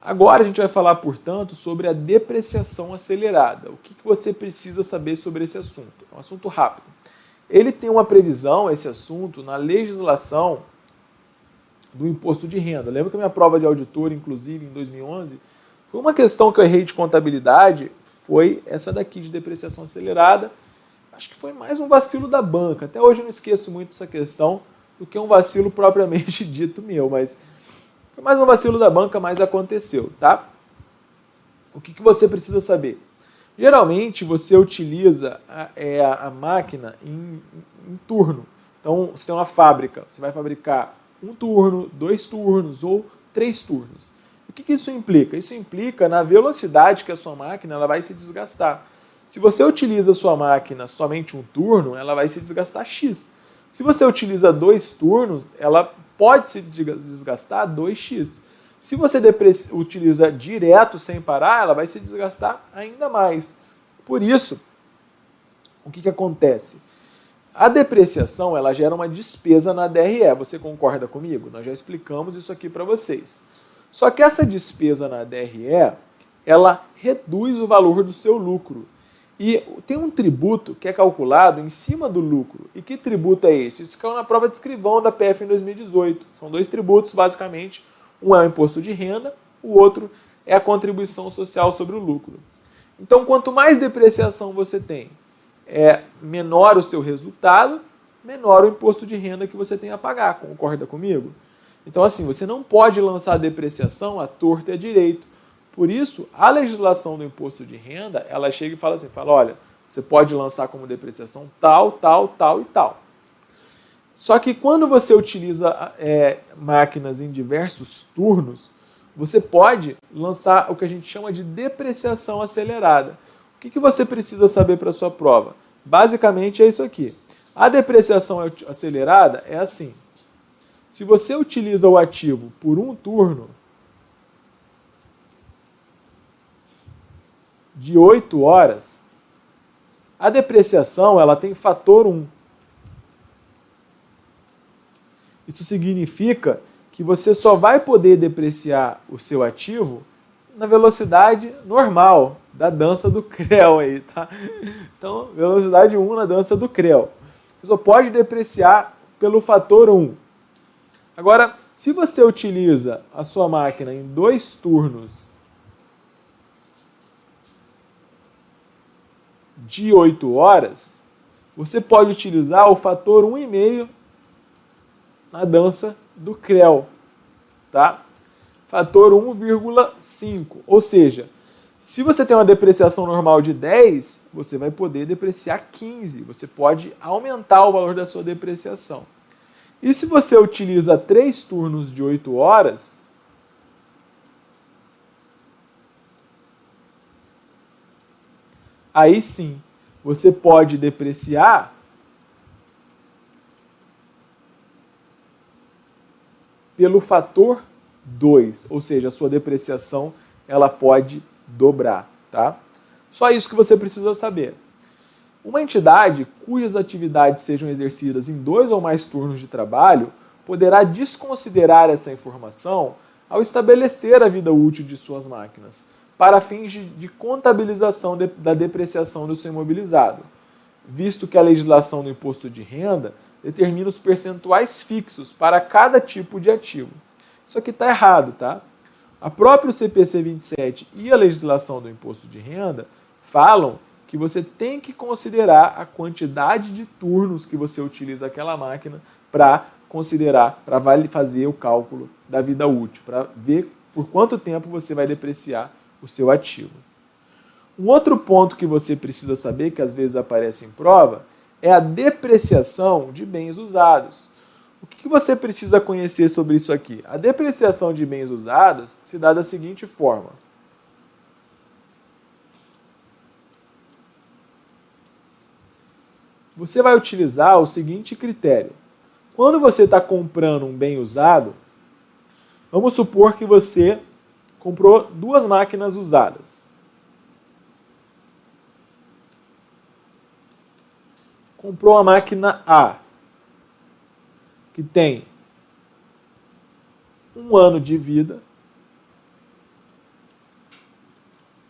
Agora a gente vai falar, portanto, sobre a depreciação acelerada. O que você precisa saber sobre esse assunto? É um assunto rápido. Ele tem uma previsão, esse assunto, na legislação do imposto de renda. Lembra que a minha prova de auditor, inclusive, em 2011, foi uma questão que eu errei de contabilidade, foi essa daqui de depreciação acelerada. Acho que foi mais um vacilo da banca. Até hoje eu não esqueço muito dessa questão do que um vacilo propriamente dito meu, mas foi mais um vacilo da banca, mas aconteceu, tá? O que você precisa saber? Geralmente você utiliza a máquina em turno. Então você tem uma fábrica, você vai fabricar um turno, 2 turnos ou 3 turnos. O que isso implica? Isso implica na velocidade que a sua máquina ela vai se desgastar. Se você utiliza a sua máquina somente um turno, ela vai se desgastar X. Se você utiliza 2 turnos, ela pode se desgastar 2x. Se você utiliza direto sem parar, ela vai se desgastar ainda mais. Por isso, o que acontece? A depreciação ela gera uma despesa na DRE. Você concorda comigo? Nós já explicamos isso aqui para vocês. Só que essa despesa na DRE, ela reduz o valor do seu lucro. E tem um tributo que é calculado em cima do lucro. E que tributo é esse? Isso caiu na prova de escrivão da PF em 2018. São 2 tributos, basicamente. Um é o imposto de renda, o outro é a contribuição social sobre o lucro. Então, quanto mais depreciação você tem, menor o seu resultado, menor o imposto de renda que você tem a pagar. Concorda comigo? Então, assim, você não pode lançar a depreciação à torta e à direito. Por isso, a legislação do imposto de renda, ela chega e fala assim, olha, você pode lançar como depreciação tal, tal, tal e tal. Só que quando você utiliza máquinas em diversos turnos, você pode lançar o que a gente chama de depreciação acelerada. O que você precisa saber para a sua prova? Basicamente é isso aqui. A depreciação acelerada é assim. Se você utiliza o ativo por um turno, de 8 horas, a depreciação ela tem fator 1. Isso significa que você só vai poder depreciar o seu ativo na velocidade normal da dança do Creu aí, tá? Então, velocidade 1 na dança do Creu. Você só pode depreciar pelo fator 1. Agora, se você utiliza a sua máquina em 2 turnos de 8 horas, você pode utilizar o fator 1,5 na dança do Creu, tá? Fator 1,5. Ou seja, se você tem uma depreciação normal de 10, você vai poder depreciar 15. Você pode aumentar o valor da sua depreciação. E se você utiliza 3 turnos de 8 horas, aí sim, você pode depreciar pelo fator 2, ou seja, a sua depreciação ela pode dobrar, tá? Só isso que você precisa saber. Uma entidade cujas atividades sejam exercidas em 2 ou mais turnos de trabalho poderá desconsiderar essa informação ao estabelecer a vida útil de suas máquinas, para fins de contabilização da depreciação do seu imobilizado, visto que a legislação do imposto de renda determina os percentuais fixos para cada tipo de ativo. Isso aqui está errado, tá? A própria CPC 27 e a legislação do imposto de renda falam que você tem que considerar a quantidade de turnos que você utiliza aquela máquina para considerar, para fazer o cálculo da vida útil, para ver por quanto tempo você vai depreciar o seu ativo. Um outro ponto que você precisa saber, que às vezes aparece em prova, é a depreciação de bens usados. O que você precisa conhecer sobre isso aqui? A depreciação de bens usados se dá da seguinte forma. Você vai utilizar o seguinte critério. Quando você está comprando um bem usado, vamos supor que você comprou 2 máquinas usadas. Comprou a máquina A, que tem 1 ano de vida,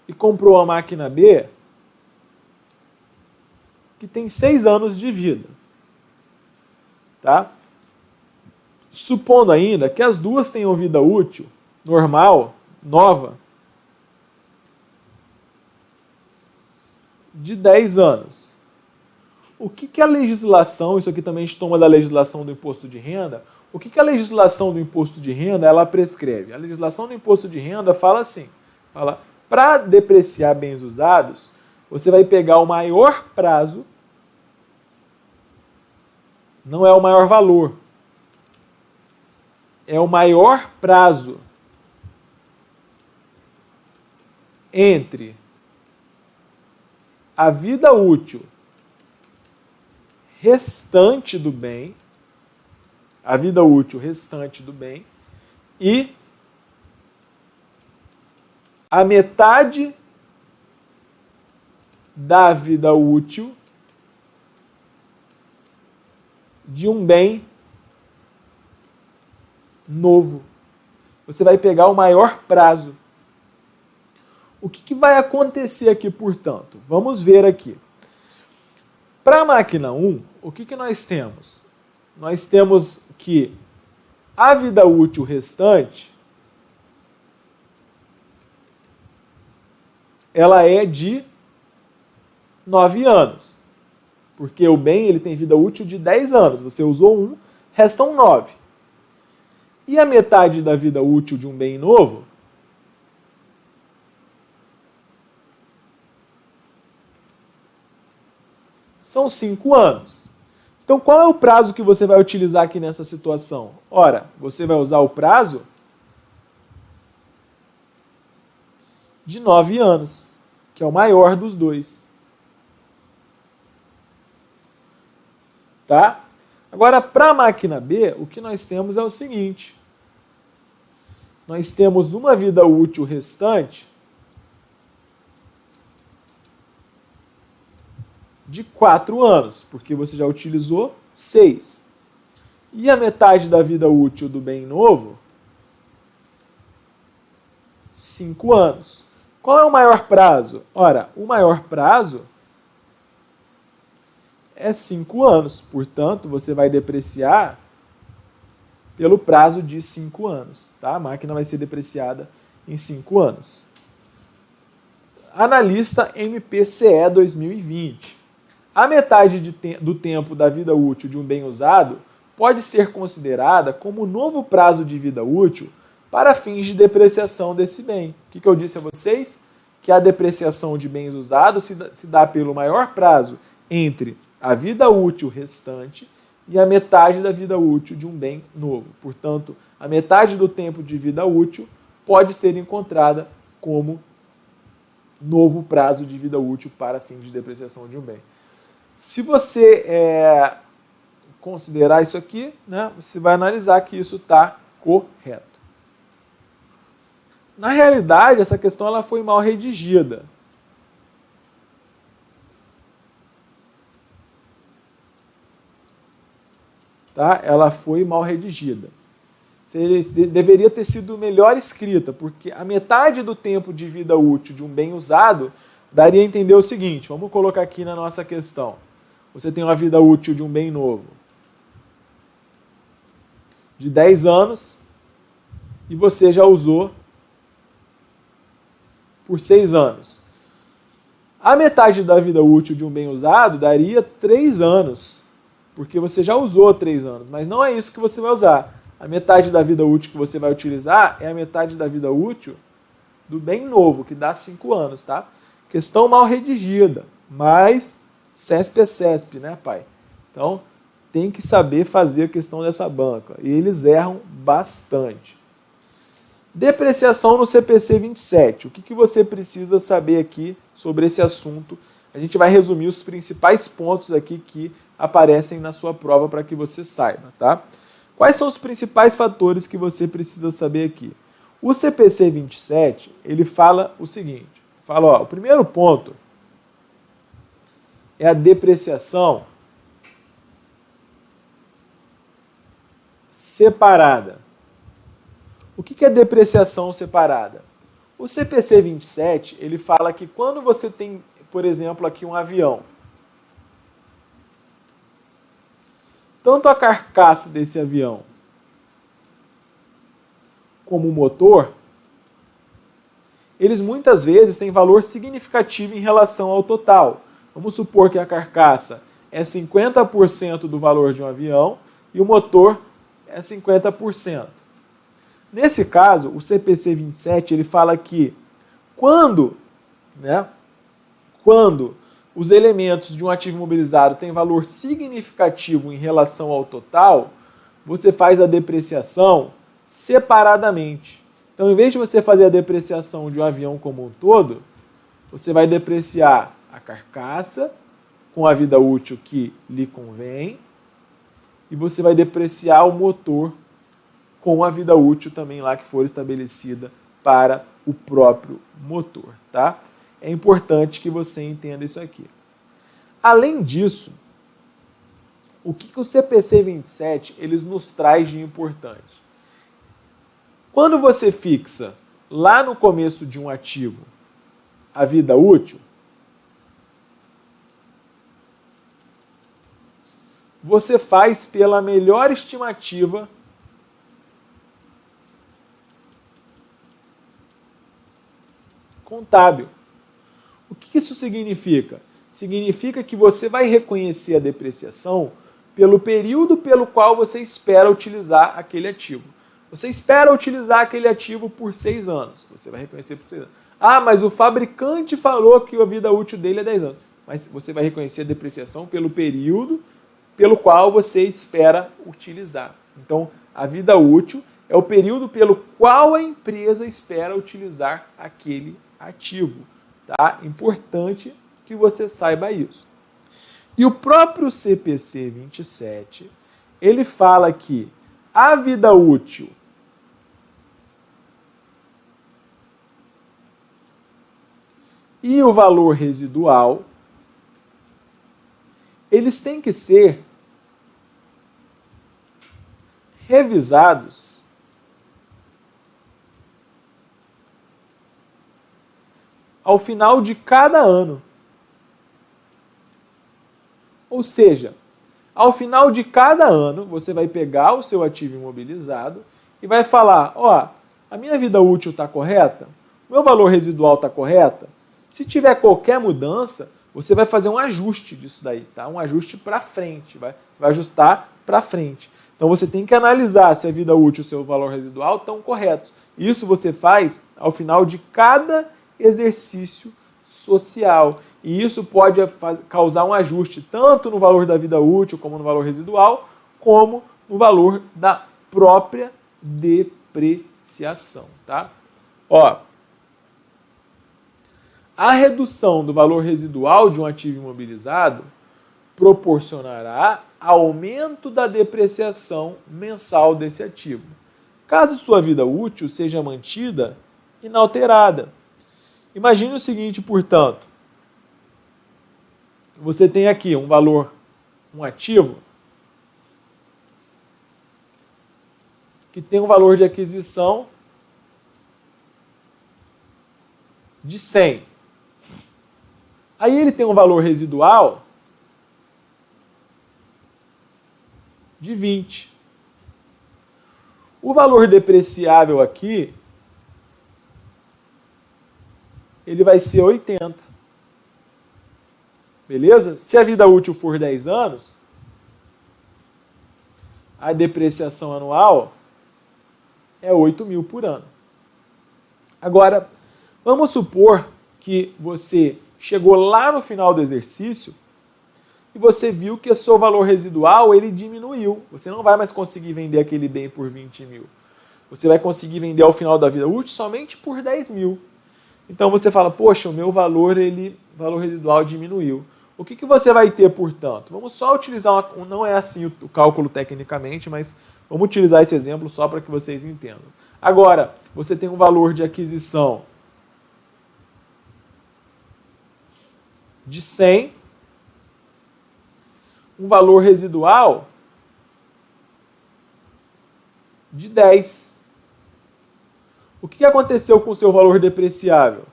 e comprou a máquina B que tem 6 anos de vida. Tá? Supondo ainda que as duas tenham vida útil normal, nova, de 10 anos. O que a legislação, isso aqui também a gente toma da legislação do imposto de renda, o que a legislação do imposto de renda ela prescreve? A legislação do imposto de renda fala assim, fala, para depreciar bens usados, você vai pegar o maior prazo, não é o maior valor, é o maior prazo entre a vida útil restante do bem, a vida útil restante do bem, e a metade da vida útil de um bem novo. Você vai pegar o maior prazo. O que vai acontecer aqui, portanto? Vamos ver aqui. Para a máquina 1, o que nós temos? Nós temos que a vida útil restante ela é de 9 anos. Porque o bem ele tem vida útil de 10 anos. Você usou 1, restam 9. E a metade da vida útil de um bem novo são 5 anos. Então, qual é o prazo que você vai utilizar aqui nessa situação? Ora, você vai usar o prazo de 9 anos, que é o maior dos dois. Tá? Agora, para a máquina B, o que nós temos é o seguinte. Nós temos uma vida útil restante de 4 anos, porque você já utilizou 6. E a metade da vida útil do bem novo? 5 anos. Qual é o maior prazo? Ora, o maior prazo é 5 anos. Portanto, você vai depreciar pelo prazo de 5 anos. Tá? A máquina vai ser depreciada em 5 anos. Analista MPCE 2020. A metade do tempo da vida útil de um bem usado pode ser considerada como novo prazo de vida útil para fins de depreciação desse bem. O que eu disse a vocês? Que a depreciação de bens usados se dá pelo maior prazo entre a vida útil restante e a metade da vida útil de um bem novo. Portanto, a metade do tempo de vida útil pode ser encontrada como novo prazo de vida útil para fins de depreciação de um bem. Se você considerar isso aqui, né, você vai analisar que isso está correto. Na realidade, essa questão ela foi mal redigida. Tá? Ela foi mal redigida. Deveria ter sido melhor escrita, porque a metade do tempo de vida útil de um bem usado daria a entender o seguinte, vamos colocar aqui na nossa questão. Você tem uma vida útil de um bem novo de 10 anos e você já usou por 6 anos. A metade da vida útil de um bem usado daria 3 anos, porque você já usou 3 anos, mas não é isso que você vai usar. A metade da vida útil que você vai utilizar é a metade da vida útil do bem novo, que dá 5 anos, tá? Questão mal redigida, mas CESP é CESP, né, pai? Então, tem que saber fazer a questão dessa banca. E eles erram bastante. Depreciação no CPC 27. O que você precisa saber aqui sobre esse assunto? A gente vai resumir os principais pontos aqui que aparecem na sua prova para que você saiba, tá? Quais são os principais fatores que você precisa saber aqui? O CPC 27, ele fala o seguinte. Fala, ó, o primeiro ponto é a depreciação separada. O que é depreciação separada? O CPC 27, ele fala que quando você tem, por exemplo, aqui um avião, tanto a carcaça desse avião como o motor, eles muitas vezes têm valor significativo em relação ao total. Vamos supor que a carcaça é 50% do valor de um avião e o motor é 50%. Nesse caso, o CPC 27 ele fala que quando os elementos de um ativo imobilizado têm valor significativo em relação ao total, você faz a depreciação separadamente. Então, em vez de você fazer a depreciação de um avião como um todo, você vai depreciar a carcaça com a vida útil que lhe convém e você vai depreciar o motor com a vida útil também lá que for estabelecida para o próprio motor, tá? É importante que você entenda isso aqui. Além disso, o que o CPC 27 eles nos traz de importante? Quando você fixa lá no começo de um ativo a vida útil, você faz pela melhor estimativa contábil. O que isso significa? Significa que você vai reconhecer a depreciação pelo período pelo qual você espera utilizar aquele ativo. Você espera utilizar aquele ativo por 6 anos. Você vai reconhecer por 6 anos. Ah, mas o fabricante falou que a vida útil dele é 10 anos. Mas você vai reconhecer a depreciação pelo período pelo qual você espera utilizar. Então, a vida útil é o período pelo qual a empresa espera utilizar aquele ativo. Tá? Importante que você saiba isso. E o próprio CPC 27, ele fala que a vida útil e o valor residual, eles têm que ser revisados ao final de cada ano. Ou seja, ao final de cada ano, você vai pegar o seu ativo imobilizado e vai falar, ó, a minha vida útil está correta? O meu valor residual está correto? Se tiver qualquer mudança, você vai fazer um ajuste disso daí, tá? Um ajuste para frente, vai ajustar para frente. Então você tem que analisar se a vida útil e o seu valor residual estão corretos. Isso você faz ao final de cada exercício social. E isso pode causar um ajuste tanto no valor da vida útil, como no valor residual, como no valor da própria depreciação. Tá? Ó, a redução do valor residual de um ativo imobilizado proporcionará aumento da depreciação mensal desse ativo, caso sua vida útil seja mantida inalterada. Imagine o seguinte, portanto, você tem aqui um valor, um ativo, que tem um valor de aquisição de 100. Aí ele tem um valor residual de 20. O valor depreciável aqui, ele vai ser 80. Beleza? Se a vida útil for 10 anos, a depreciação anual é 8 mil por ano. Agora, vamos supor que você chegou lá no final do exercício e você viu que o seu valor residual ele diminuiu. Você não vai mais conseguir vender aquele bem por 20 mil. Você vai conseguir vender ao final da vida útil somente por 10 mil. Então você fala, poxa, o meu valor residual diminuiu. O que você vai ter, portanto? Vamos só utilizar, não é assim o cálculo tecnicamente, mas vamos utilizar esse exemplo só para que vocês entendam. Agora, você tem um valor de aquisição de 100, um valor residual de 10. O que aconteceu com o seu valor depreciável?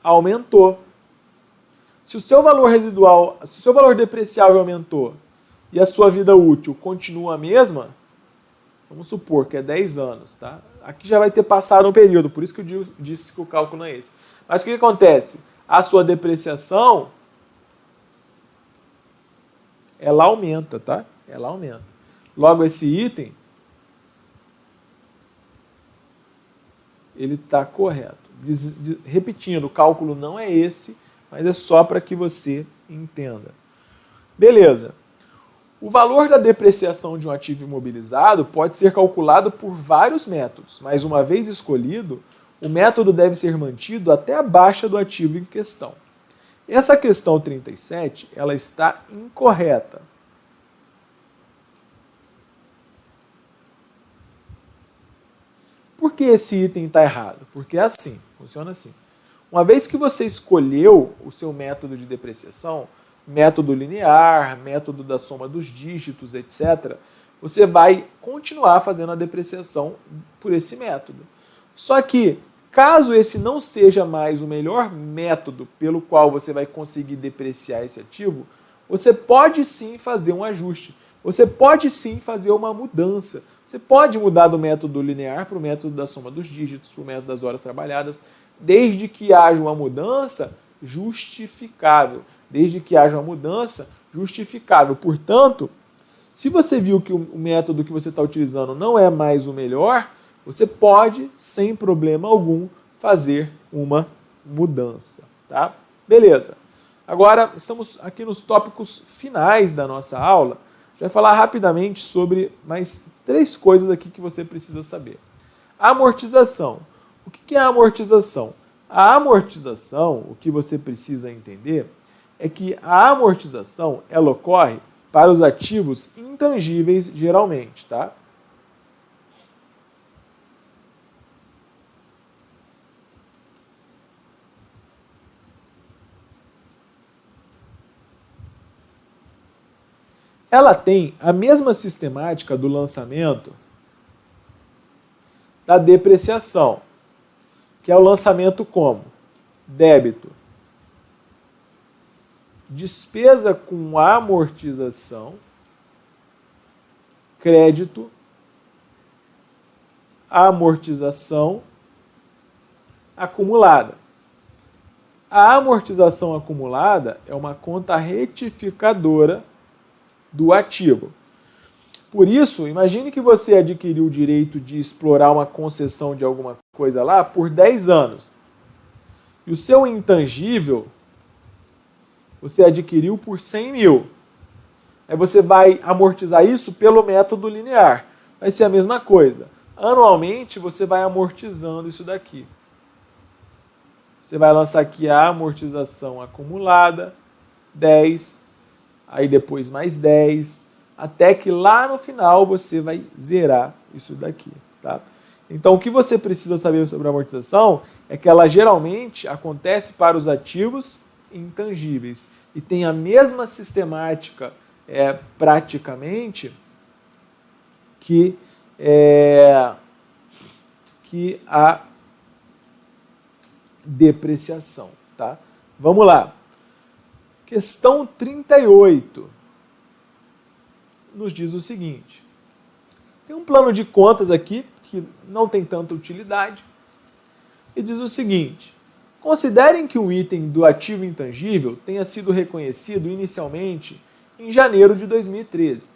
Aumentou. Se o seu valor residual, se o seu valor depreciável aumentou e a sua vida útil continua a mesma, vamos supor que é 10 anos, tá? Aqui já vai ter passado um período, por isso que eu disse que o cálculo não é esse. Mas o que acontece? A sua depreciação, ela aumenta, tá? Ela aumenta. Logo, esse item, ele está correto. Repetindo, o cálculo não é esse, mas é só para que você entenda. Beleza. O valor da depreciação de um ativo imobilizado pode ser calculado por vários métodos, mas uma vez escolhido, o método deve ser mantido até a baixa do ativo em questão. Essa questão 37, ela está incorreta. Por que esse item está errado? Porque é assim, funciona assim. Uma vez que você escolheu o seu método de depreciação, método linear, método da soma dos dígitos, etc., você vai continuar fazendo a depreciação por esse método. Só que, caso esse não seja mais o melhor método pelo qual você vai conseguir depreciar esse ativo, você pode sim fazer um ajuste. Você pode sim fazer uma mudança. Você pode mudar do método linear para o método da soma dos dígitos, para o método das horas trabalhadas, desde que haja uma mudança justificável. Desde que haja uma mudança justificável. Portanto, se você viu que o método que você está utilizando não é mais o melhor, você pode, sem problema algum, fazer uma mudança. Tá? Beleza. Agora, estamos aqui nos tópicos finais da nossa aula. A gente vai falar rapidamente sobre mais 3 coisas aqui que você precisa saber. Amortização. O que é a amortização? A amortização, o que você precisa entender, é que a amortização ela ocorre para os ativos intangíveis geralmente, tá? Ela tem a mesma sistemática do lançamento da depreciação, que é o lançamento como? Débito. Despesa com amortização, crédito, amortização acumulada. A amortização acumulada é uma conta retificadora do ativo. Por isso, imagine que você adquiriu o direito de explorar uma concessão de alguma coisa lá por 10 anos. E o seu intangível você adquiriu por 100 mil. Aí você vai amortizar isso pelo método linear. Vai ser a mesma coisa. Anualmente você vai amortizando isso daqui. Você vai lançar aqui a amortização acumulada, 10, aí depois mais 10, até que lá no final você vai zerar isso daqui. Tá? Então o que você precisa saber sobre a amortização é que ela geralmente acontece para os ativos intangíveis e tem a mesma sistemática praticamente que a depreciação. Tá? Vamos lá. Questão 38 nos diz o seguinte. Tem um plano de contas aqui que não tem tanta utilidade e diz o seguinte. Considerem que o item do ativo intangível tenha sido reconhecido inicialmente em janeiro de 2013.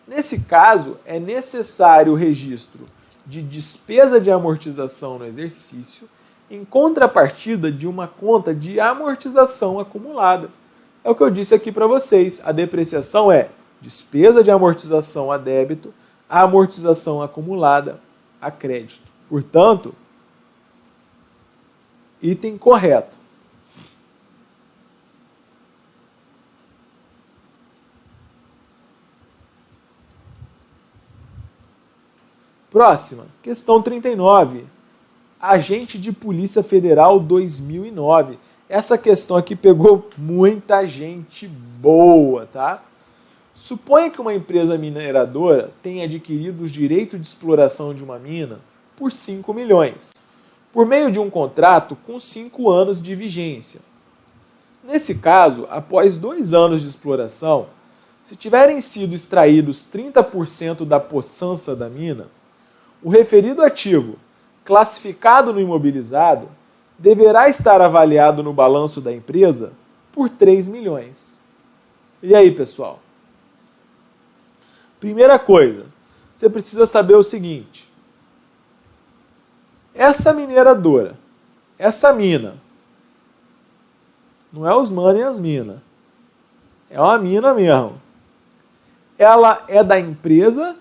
Nesse caso, é necessário o registro de despesa de amortização no exercício em contrapartida de uma conta de amortização acumulada. É o que eu disse aqui para vocês. A depreciação é despesa de amortização a débito, a amortização acumulada a crédito. Portanto, item correto. Próxima, questão 39. Agente de Polícia Federal 2009. Essa questão aqui pegou muita gente boa, tá? Suponha que uma empresa mineradora tenha adquirido os direitos de exploração de uma mina por 5 milhões, por meio de um contrato com 5 anos de vigência. Nesse caso, após 2 anos de exploração, se tiverem sido extraídos 30% da poçança da mina, o referido ativo, classificado no imobilizado, deverá estar avaliado no balanço da empresa por 3 milhões. E aí, pessoal? Primeira coisa, você precisa saber o seguinte. Essa mineradora, essa mina, não é os manos e as minas, é uma mina mesmo. Ela é da empresa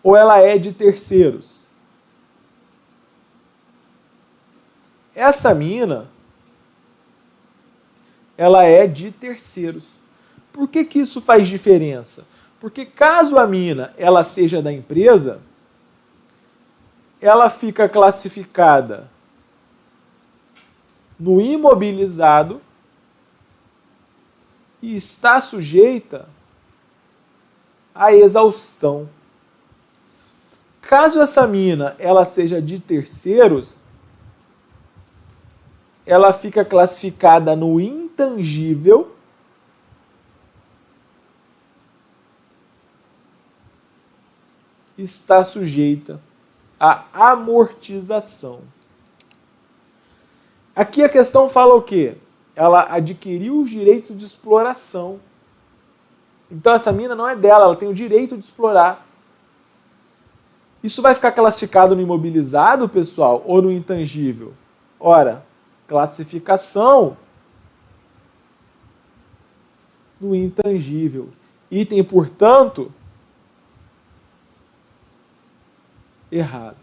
ou ela é de terceiros? Essa mina, ela é de terceiros. Por que que isso faz diferença? Porque caso a mina ela seja da empresa, ela fica classificada no imobilizado e está sujeita à exaustão. Caso essa mina ela seja de terceiros, ela fica classificada no intangível e está sujeita à amortização. Aqui a questão fala o quê? Ela adquiriu os direitos de exploração. Então essa mina não é dela, ela tem o direito de explorar. Isso vai ficar classificado no imobilizado, pessoal, ou no intangível? Ora, classificação no intangível. Item, portanto, errado.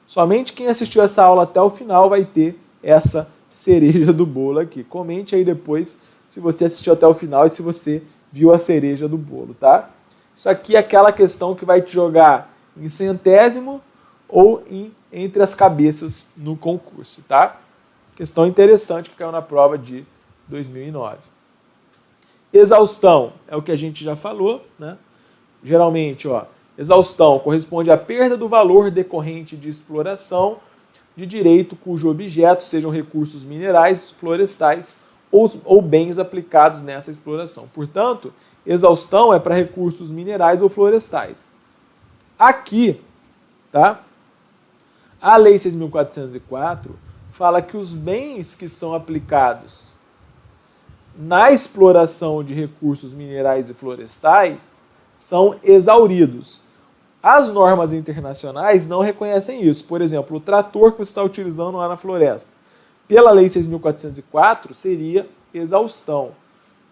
Somente quem assistiu essa aula até o final vai ter essa cereja do bolo aqui. Comente aí depois se você assistiu até o final e se você viu a cereja do bolo, tá? Isso aqui é aquela questão que vai te jogar em centésimo ou entre as cabeças no concurso, tá? Questão interessante que caiu na prova de 2009. Exaustão é o que a gente já falou, né? Geralmente, exaustão corresponde à perda do valor decorrente de exploração de direito cujo objeto sejam recursos minerais, florestais ou bens aplicados nessa exploração. Portanto, exaustão é para recursos minerais ou florestais. Aqui, tá? A Lei 6.404 fala que os bens que são aplicados na exploração de recursos minerais e florestais são exauridos. As normas internacionais não reconhecem isso. Por exemplo, o trator que você está utilizando lá na floresta, pela Lei 6.404, seria exaustão.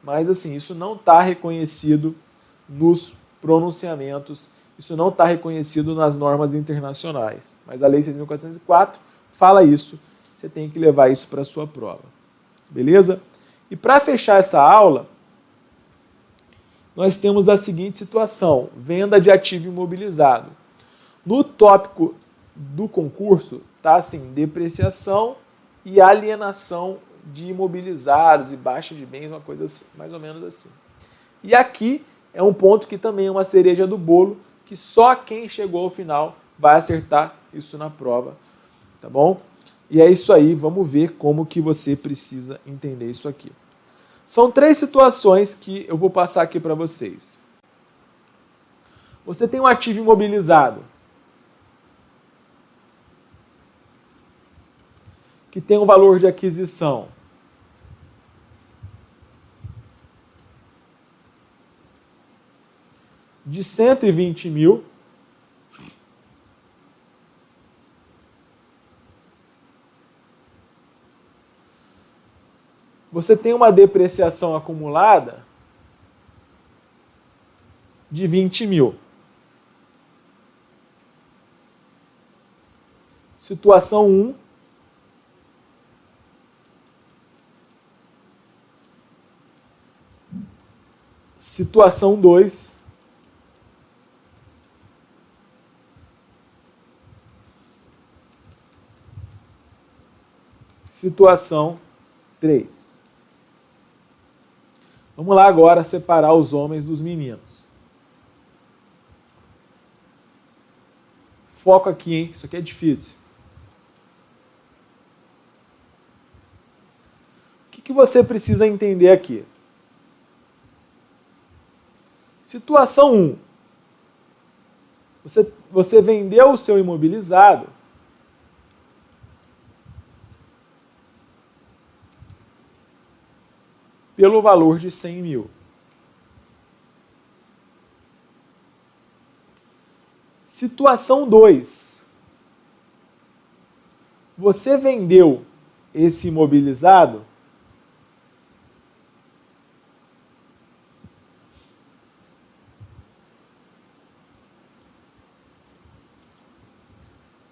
Mas, assim, isso não está reconhecido nos pronunciamentos, isso não está reconhecido nas normas internacionais. Mas a Lei 6.404 fala isso, você tem que levar isso para a sua prova. Beleza? E para fechar essa aula, nós temos a seguinte situação: venda de ativo imobilizado. No tópico do concurso, está assim, depreciação e alienação de imobilizados e baixa de bens, uma coisa assim, mais ou menos assim. E aqui é um ponto que também é uma cereja do bolo, que só quem chegou ao final vai acertar isso na prova, tá bom? E é isso aí, vamos ver como que você precisa entender isso aqui. São 3 situações que eu vou passar aqui para vocês. Você tem um ativo imobilizado que tem um valor de aquisição de 120 mil. Você tem uma depreciação acumulada de 20 mil. Situação 1. Situação 2. Situação 3. Vamos lá agora separar os homens dos meninos. Foco aqui, hein? Isso aqui é difícil. O que você precisa entender aqui? Situação 1. Você vendeu o seu imobilizado pelo valor de 100 mil. Situação 2. Você vendeu esse imobilizado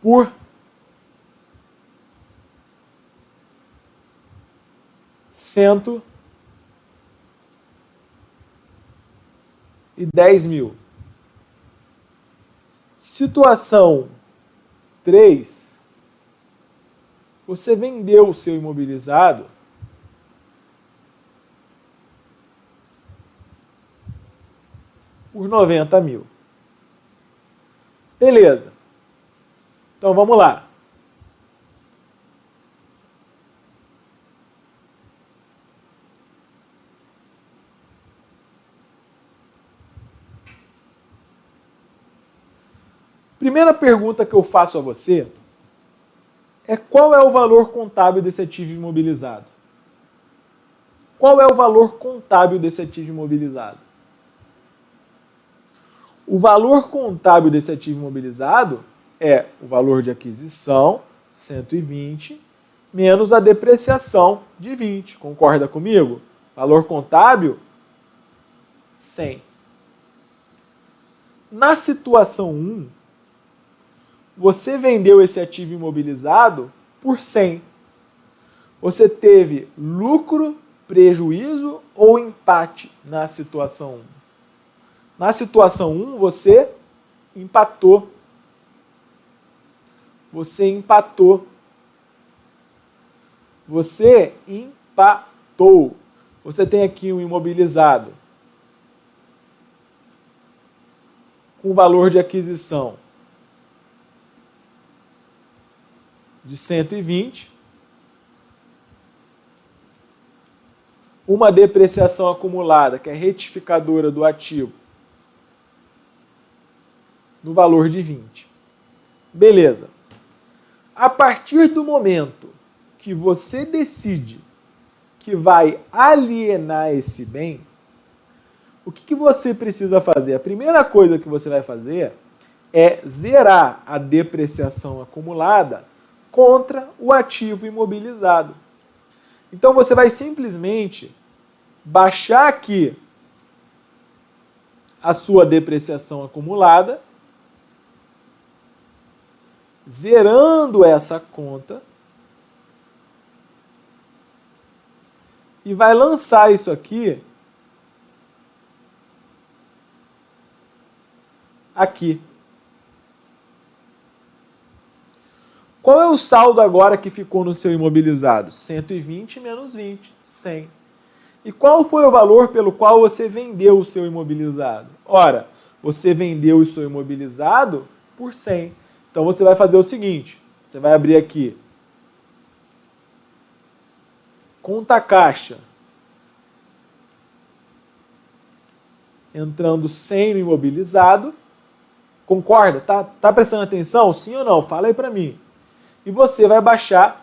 por 110 mil. Situação 3. Você vendeu o seu imobilizado por 90 mil. Beleza. Então vamos lá. Primeira pergunta que eu faço a você é: qual é o valor contábil desse ativo imobilizado? Qual é o valor contábil desse ativo imobilizado? O valor contábil desse ativo imobilizado é o valor de aquisição, 120, menos a depreciação de 20. Concorda comigo? Valor contábil, 100. Na situação 1, você vendeu esse ativo imobilizado por 100. Você teve lucro, prejuízo ou empate na situação 1? Na situação 1, você empatou. Você empatou. Você empatou. Você tem aqui um imobilizado com valor de aquisição de 120, uma depreciação acumulada, que é retificadora do ativo, no valor de 20. Beleza. A partir do momento que você decide que vai alienar esse bem, o que você precisa fazer? A primeira coisa que você vai fazer é zerar a depreciação acumulada contra o ativo imobilizado. Então você vai simplesmente baixar aqui a sua depreciação acumulada, zerando essa conta, e vai lançar isso aqui aqui. Qual é o saldo agora que ficou no seu imobilizado? 120 menos 20, 100. E qual foi o valor pelo qual você vendeu o seu imobilizado? Ora, você vendeu o seu imobilizado por 100. Então você vai fazer o seguinte, você vai abrir aqui, conta caixa, entrando 100 no imobilizado, concorda? Tá prestando atenção? Sim ou não? Fala aí para mim. E você vai baixar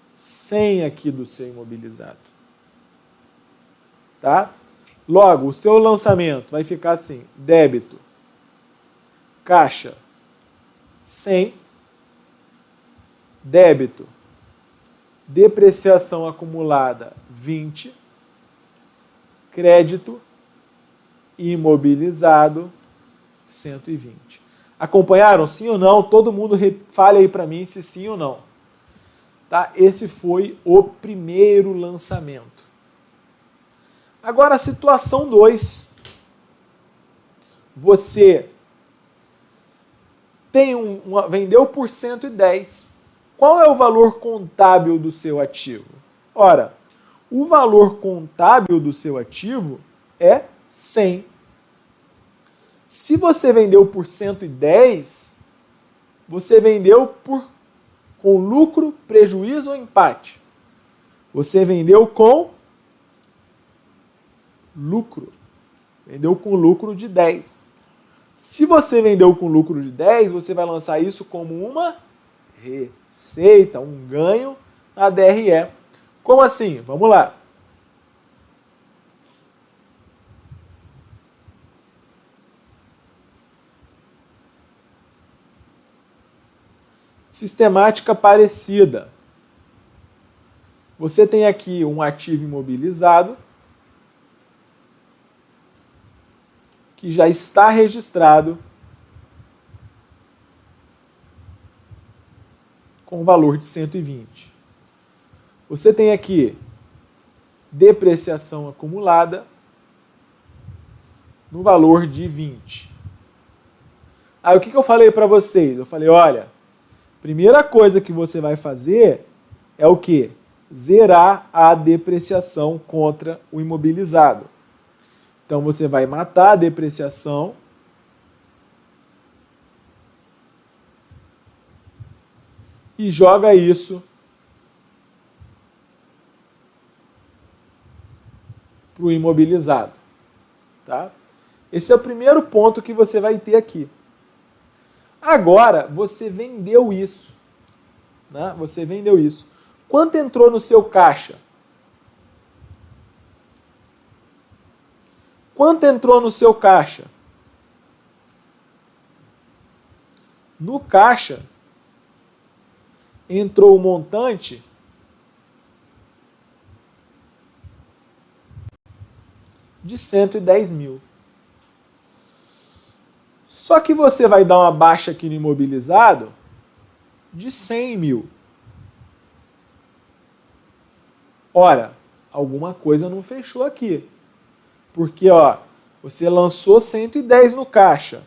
100 aqui do seu imobilizado. Tá? Logo, o seu lançamento vai ficar assim, débito, caixa, 100, débito, depreciação acumulada, 20, crédito, imobilizado, 120. Acompanharam? Sim ou não? Todo mundo fale aí para mim se sim ou não. Tá? Esse foi o primeiro lançamento. Agora a situação 2. Você vendeu por 110. Qual é o valor contábil do seu ativo? Ora, o valor contábil do seu ativo é 100. Se você vendeu por 110, você vendeu com lucro, prejuízo ou empate? Você vendeu com lucro. Vendeu com lucro de 10. Se você vendeu com lucro de 10, você vai lançar isso como uma receita, um ganho na DRE. Como assim? Vamos lá. Sistemática parecida. Você tem aqui um ativo imobilizado que já está registrado com o valor de 120. Você tem aqui depreciação acumulada no valor de 20. Aí o que eu falei para vocês? Eu falei, olha, primeira coisa que você vai fazer é o quê? Zerar a depreciação contra o imobilizado. Então você vai matar a depreciação e joga isso para o imobilizado. Tá? Esse é o primeiro ponto que você vai ter aqui. Agora, você vendeu isso. Né? Você vendeu isso. Quanto entrou no seu caixa? Quanto entrou no seu caixa? No caixa, entrou o montante de 110 mil. Só que você vai dar uma baixa aqui no imobilizado de 100 mil. Ora, alguma coisa não fechou aqui. Porque, ó, você lançou 110 no caixa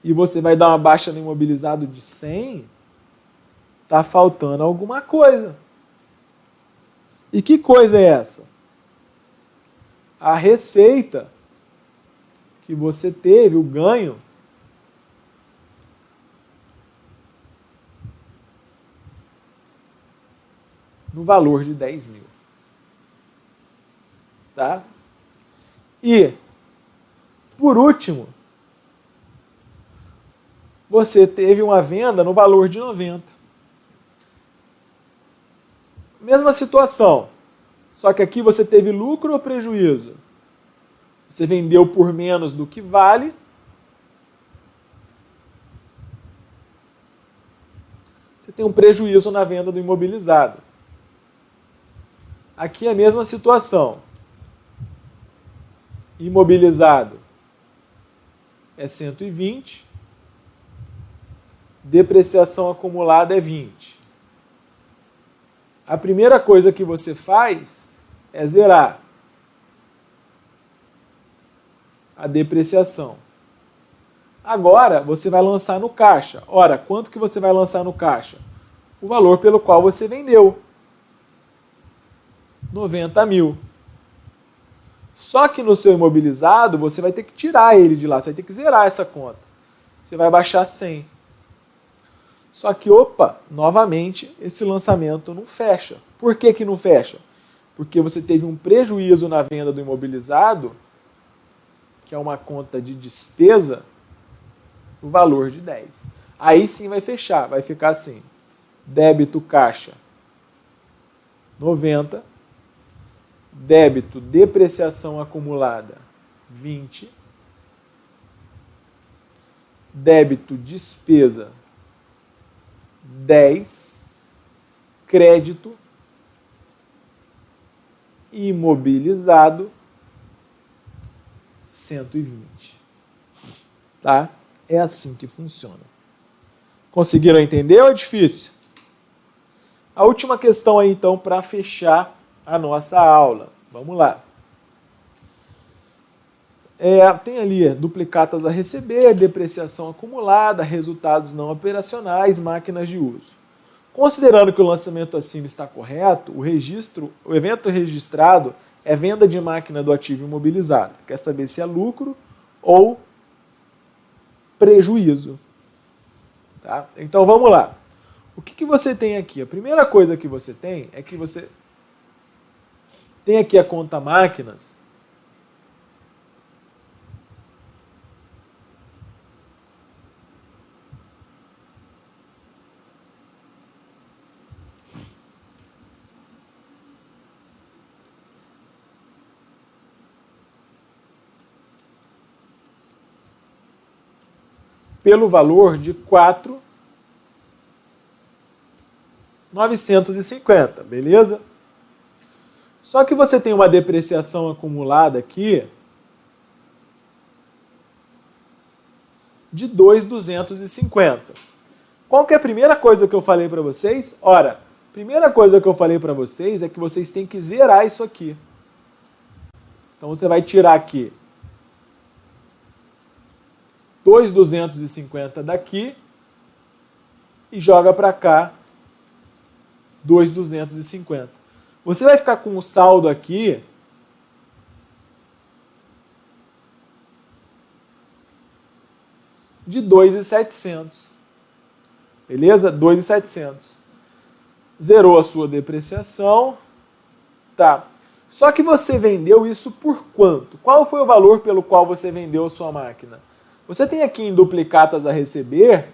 e você vai dar uma baixa no imobilizado de 100, tá faltando alguma coisa. E que coisa é essa? A receita que você teve, o ganho, no valor de 10 mil. Tá? E, por último, você teve uma venda no valor de 90. Mesma situação, só que aqui você teve lucro ou prejuízo? Você vendeu por menos do que vale. Você tem um prejuízo na venda do imobilizado. Aqui é a mesma situação. Imobilizado é 120. Depreciação acumulada é 20. A primeira coisa que você faz é zerar a depreciação. Agora, você vai lançar no caixa. Ora, quanto que você vai lançar no caixa? O valor pelo qual você vendeu. 90 mil. Só que no seu imobilizado, você vai ter que tirar ele de lá. Você vai ter que zerar essa conta. Você vai baixar 100. Só que, opa, novamente, esse lançamento não fecha. Por que que não fecha? Porque você teve um prejuízo na venda do imobilizado, que é uma conta de despesa, o valor de 10. Aí sim vai fechar, vai ficar assim, débito caixa 90, débito depreciação acumulada 20, débito despesa 10, crédito imobilizado 120. Tá? É assim que funciona. Conseguiram entender ou é difícil? A última questão aí, então, para fechar a nossa aula. Vamos lá. tem ali duplicatas a receber, depreciação acumulada, resultados não operacionais, máquinas de uso. Considerando que o lançamento acima está correto, o evento registrado é venda de máquina do ativo imobilizado. Quer saber se é lucro ou prejuízo. Tá? Então vamos lá. O que você tem aqui? A primeira coisa que você tem é que você tem aqui a conta máquinas. Pelo valor de 4.950, beleza? Só que você tem uma depreciação acumulada aqui de 2.250. Qual que é a primeira coisa que eu falei para vocês? Ora, a primeira coisa que eu falei para vocês é que vocês têm que zerar isso aqui. Então você vai tirar aqui 2.250 daqui e joga para cá 2.250. Você vai ficar com o saldo aqui de 2.700. Beleza? 2.700. Zerou a sua depreciação. Tá. Só que você vendeu isso por quanto? Qual foi o valor pelo qual você vendeu a sua máquina? Você tem aqui em duplicatas a receber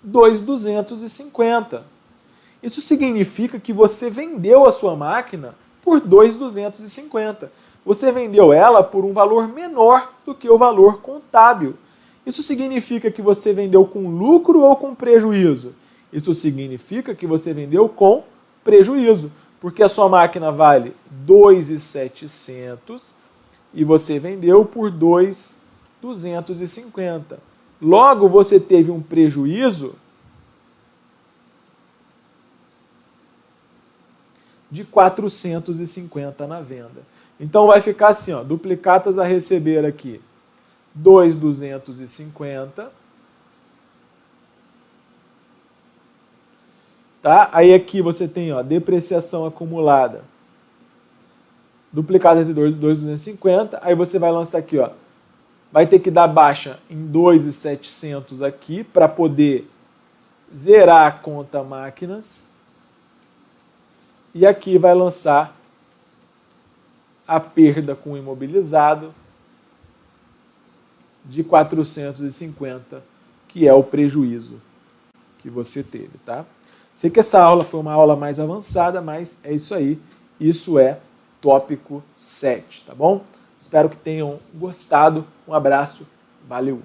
$2.250. Isso significa que você vendeu a sua máquina por 2.250. Você vendeu ela por um valor menor do que o valor contábil. Isso significa que você vendeu com lucro ou com prejuízo? Isso significa que você vendeu com prejuízo, porque a sua máquina vale 2.700 e você vendeu por 2.250. Logo, você teve um prejuízo de 450 na venda. Então vai ficar assim, ó, duplicatas a receber aqui, 2.250. Tá? Aí aqui você tem, ó, depreciação acumulada, duplicadas de 2.250. Aí você vai lançar aqui, ó, vai ter que dar baixa em 2.700 aqui para poder zerar a conta máquinas. E aqui vai lançar a perda com o imobilizado de 450, que é o prejuízo que você teve, tá? Sei que essa aula foi uma aula mais avançada, mas é isso aí. Isso é tópico 7, tá bom? Espero que tenham gostado. Um abraço, valeu!